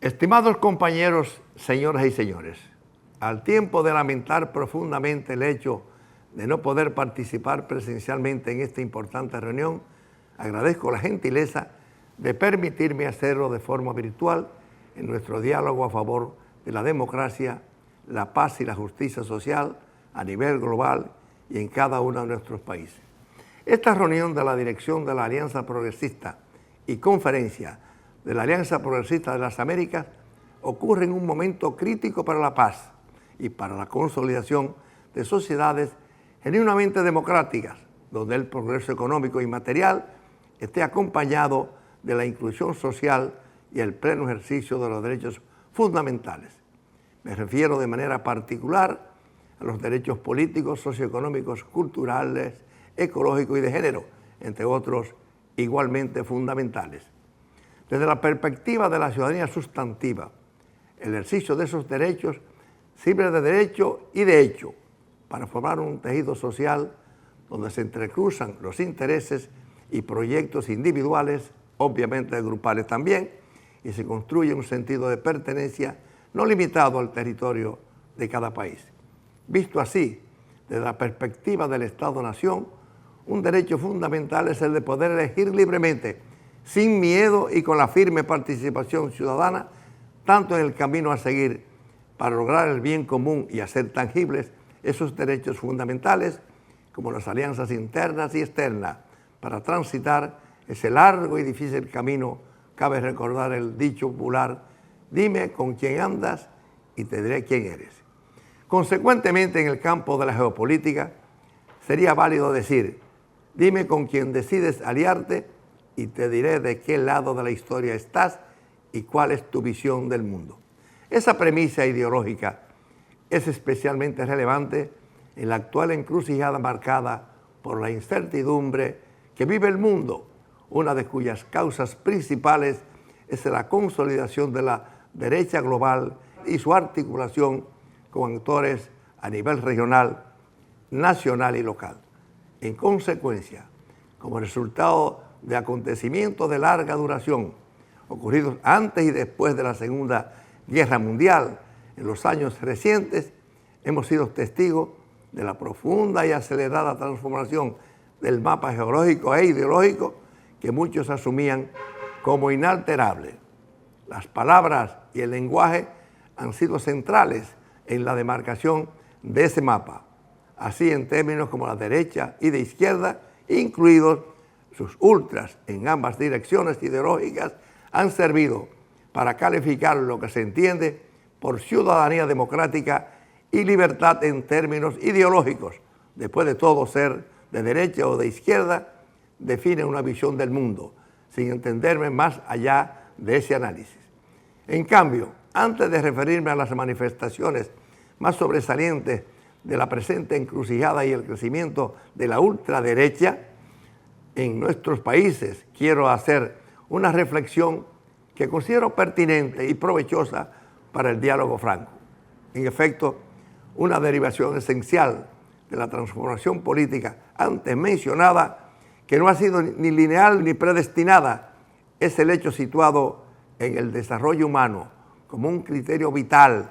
Estimados compañeros, señoras y señores, al tiempo de lamentar profundamente el hecho de no poder participar presencialmente en esta importante reunión, agradezco la gentileza de permitirme hacerlo de forma virtual en nuestro diálogo a favor de la democracia, la paz y la justicia social a nivel global y en cada uno de nuestros países. Esta reunión de la dirección de la Alianza Progresista y conferencia de la Alianza Progresista de las Américas ocurre en un momento crítico para la paz y para la consolidación de sociedades genuinamente democráticas, donde el progreso económico y material esté acompañado de la inclusión social y el pleno ejercicio de los derechos fundamentales. Me refiero de manera particular a los derechos políticos, socioeconómicos, culturales, ecológicos y de género, entre otros igualmente fundamentales. Desde la perspectiva de la ciudadanía sustantiva, el ejercicio de esos derechos sirve de derecho y de hecho para formar un tejido social donde se entrecruzan los intereses y proyectos individuales, obviamente grupales también, y se construye un sentido de pertenencia no limitado al territorio de cada país. Visto así, desde la perspectiva del Estado-Nación, un derecho fundamental es el de poder elegir libremente, sin miedo y con la firme participación ciudadana, tanto en el camino a seguir para lograr el bien común y hacer tangibles esos derechos fundamentales, como las alianzas internas y externas, para transitar ese largo y difícil camino. Cabe recordar el dicho popular: dime con quién andas y te diré quién eres. Consecuentemente, en el campo de la geopolítica, sería válido decir: dime con quién decides aliarte y te diré de qué lado de la historia estás y cuál es tu visión del mundo. Esa premisa ideológica es especialmente relevante en la actual encrucijada marcada por la incertidumbre que vive el mundo, una de cuyas causas principales es la consolidación de la derecha global y su articulación con actores a nivel regional, nacional y local. En consecuencia, como resultado de acontecimientos de larga duración, ocurridos antes y después de la Segunda Guerra Mundial, en los años recientes, hemos sido testigos de la profunda y acelerada transformación del mapa geológico e ideológico que muchos asumían como inalterable. Las palabras y el lenguaje han sido centrales en la demarcación de ese mapa, así en términos como la derecha y de izquierda, incluidos sus ultras en ambas direcciones ideológicas, han servido para calificar lo que se entiende por ciudadanía democrática y libertad en términos ideológicos. Después de todo, ser de derecha o de izquierda define una visión del mundo, sin entenderme más allá de ese análisis. En cambio, antes de referirme a las manifestaciones más sobresalientes de la presente encrucijada y el crecimiento de la ultraderecha en nuestros países, quiero hacer una reflexión que considero pertinente y provechosa para el diálogo franco. En efecto, una derivación esencial de la transformación política antes mencionada, que no ha sido ni lineal ni predestinada, es el hecho situado en el desarrollo humano como un criterio vital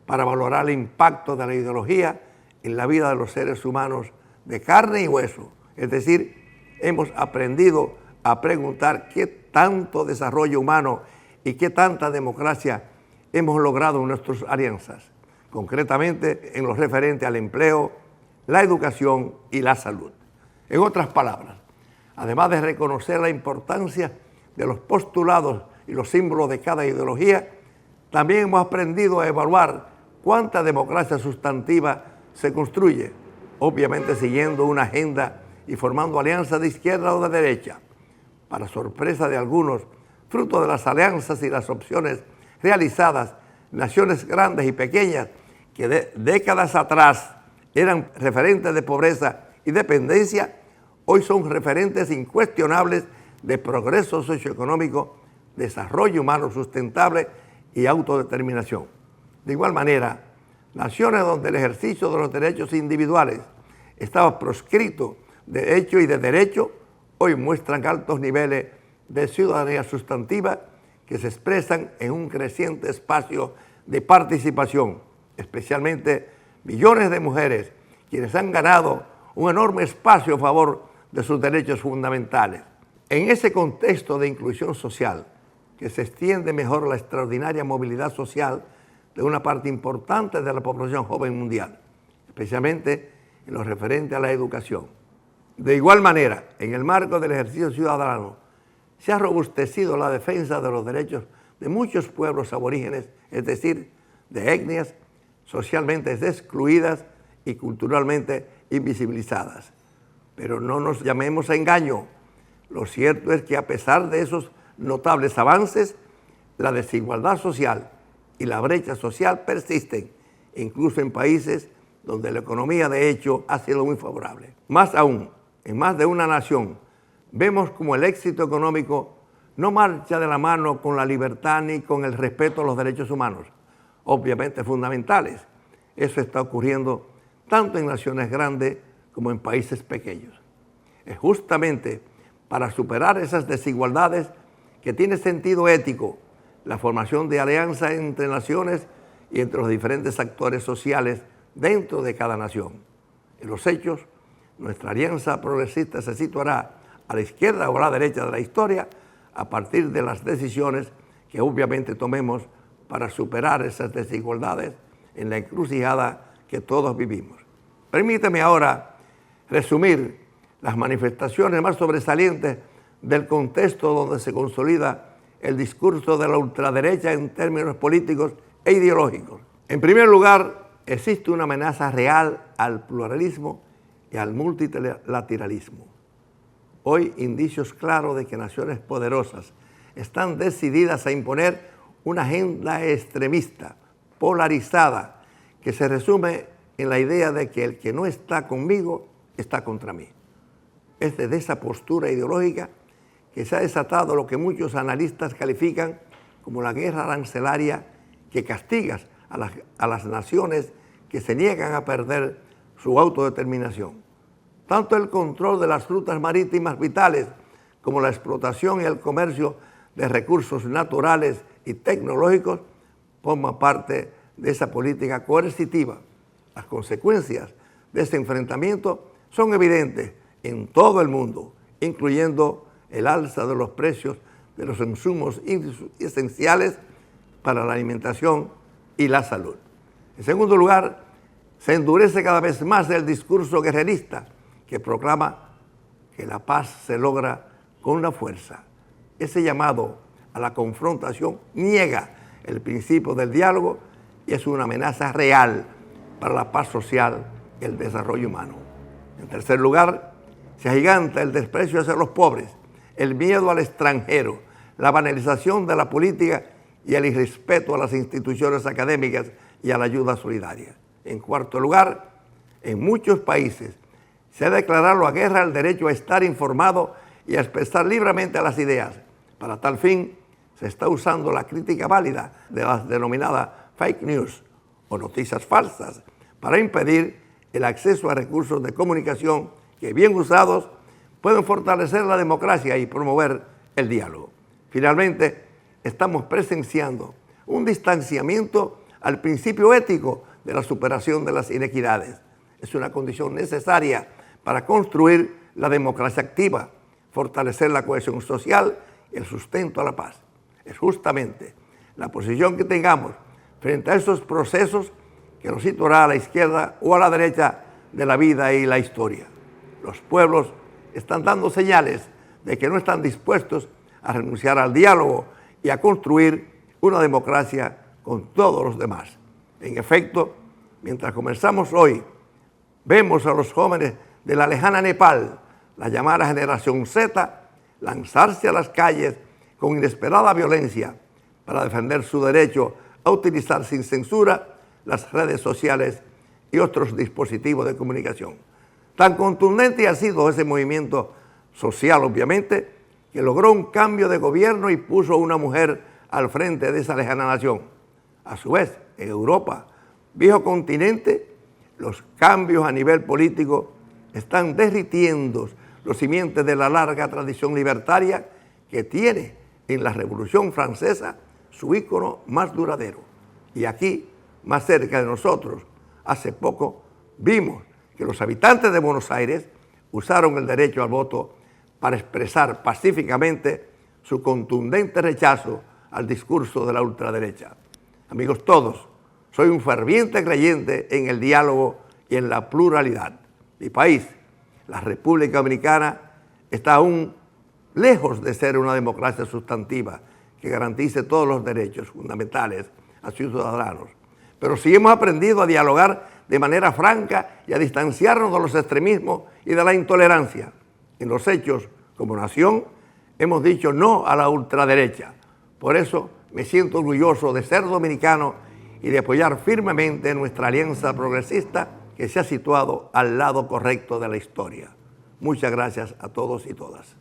para valorar el impacto de la ideología en la vida de los seres humanos de carne y hueso. Es decir, hemos aprendido a preguntar qué tanto desarrollo humano y qué tanta democracia hemos logrado en nuestras alianzas, concretamente en lo referente al empleo, la educación y la salud. En otras palabras, además de reconocer la importancia de los postulados y los símbolos de cada ideología, también hemos aprendido a evaluar cuánta democracia sustantiva se construye, obviamente siguiendo una agenda y formando alianzas de izquierda o de derecha. Para sorpresa de algunos, fruto de las alianzas y las opciones realizadas, naciones grandes y pequeñas que décadas atrás eran referentes de pobreza y dependencia, hoy son referentes incuestionables de progreso socioeconómico, desarrollo humano sustentable y autodeterminación. De igual manera, naciones donde el ejercicio de los derechos individuales estaba proscrito de hecho y de derecho, hoy muestran altos niveles de ciudadanía sustantiva que se expresan en un creciente espacio de participación, especialmente millones de mujeres, quienes han ganado un enorme espacio a favor de sus derechos fundamentales. En ese contexto de inclusión social, que se extiende mejor la extraordinaria movilidad social de una parte importante de la población joven mundial, especialmente en lo referente a la educación. De igual manera, en el marco del ejercicio ciudadano, se ha robustecido la defensa de los derechos de muchos pueblos aborígenes, es decir, de etnias socialmente excluidas y culturalmente invisibilizadas. Pero no nos llamemos a engaño. Lo cierto es que a pesar de esos notables avances, la desigualdad social y la brecha social persisten, incluso en países donde la economía de hecho ha sido muy favorable. Más aún, en más de una nación, vemos como el éxito económico no marcha de la mano con la libertad ni con el respeto a los derechos humanos, obviamente fundamentales. Eso está ocurriendo tanto en naciones grandes como en países pequeños. Es justamente para superar esas desigualdades que tiene sentido ético la formación de alianzas entre naciones y entre los diferentes actores sociales dentro de cada nación. En los hechos, nuestra alianza progresista se situará a la izquierda o a la derecha de la historia a partir de las decisiones que obviamente tomemos para superar esas desigualdades en la encrucijada que todos vivimos. Permíteme ahora resumir las manifestaciones más sobresalientes del contexto donde se consolida el discurso de la ultraderecha en términos políticos e ideológicos. En primer lugar, existe una amenaza real al pluralismo y al multilateralismo. Hoy, indicios claros de que naciones poderosas están decididas a imponer una agenda extremista, polarizada, que se resume en la idea de que el que no está conmigo está contra mí. Es desde esa postura ideológica que se ha desatado lo que muchos analistas califican como la guerra arancelaria que castiga a las naciones que se niegan a perder su autodeterminación. Tanto el control de las rutas marítimas vitales como la explotación y el comercio de recursos naturales y tecnológicos forman parte de esa política coercitiva. Las consecuencias de este enfrentamiento son evidentes en todo el mundo, incluyendo el alza de los precios de los insumos esenciales para la alimentación y la salud. En segundo lugar, se endurece cada vez más el discurso guerrerista que proclama que la paz se logra con la fuerza. Ese llamado a la confrontación niega el principio del diálogo y es una amenaza real para la paz social y el desarrollo humano. En tercer lugar, se agiganta el desprecio hacia los pobres, el miedo al extranjero, la banalización de la política y el irrespeto a las instituciones académicas y a la ayuda solidaria. En cuarto lugar, en muchos países se ha declarado la guerra al derecho a estar informado y a expresar libremente las ideas. Para tal fin, se está usando la crítica válida de las denominadas fake news o noticias falsas para impedir el acceso a recursos de comunicación que, bien usados, pueden fortalecer la democracia y promover el diálogo. Finalmente, estamos presenciando un distanciamiento al principio ético de la superación de las inequidades. Es una condición necesaria para construir la democracia activa, fortalecer la cohesión social y el sustento a la paz. Es justamente la posición que tengamos frente a esos procesos que nos situará a la izquierda o a la derecha de la vida y la historia. Los pueblos están dando señales de que no están dispuestos a renunciar al diálogo y a construir una democracia con todos los demás. En efecto, mientras comenzamos hoy, vemos a los jóvenes de la lejana Nepal, la llamada generación Z, lanzarse a las calles con inesperada violencia para defender su derecho a utilizar sin censura las redes sociales y otros dispositivos de comunicación. Tan contundente ha sido ese movimiento social, obviamente, que logró un cambio de gobierno y puso a una mujer al frente de esa lejana nación. A su vez, en Europa, viejo continente, los cambios a nivel político están derritiendo los cimientos de la larga tradición libertaria que tiene en la Revolución Francesa su ícono más duradero. Y aquí, más cerca de nosotros, hace poco vimos que los habitantes de Buenos Aires usaron el derecho al voto para expresar pacíficamente su contundente rechazo al discurso de la ultraderecha. Amigos todos, soy un ferviente creyente en el diálogo y en la pluralidad. Mi país, la República Dominicana, está aún lejos de ser una democracia sustantiva que garantice todos los derechos fundamentales a sus ciudadanos. Pero sí hemos aprendido a dialogar de manera franca y a distanciarnos de los extremismos y de la intolerancia. En los hechos, como nación, hemos dicho no a la ultraderecha. Por eso me siento orgulloso de ser dominicano y de apoyar firmemente nuestra alianza progresista que se ha situado al lado correcto de la historia. Muchas gracias a todos y todas.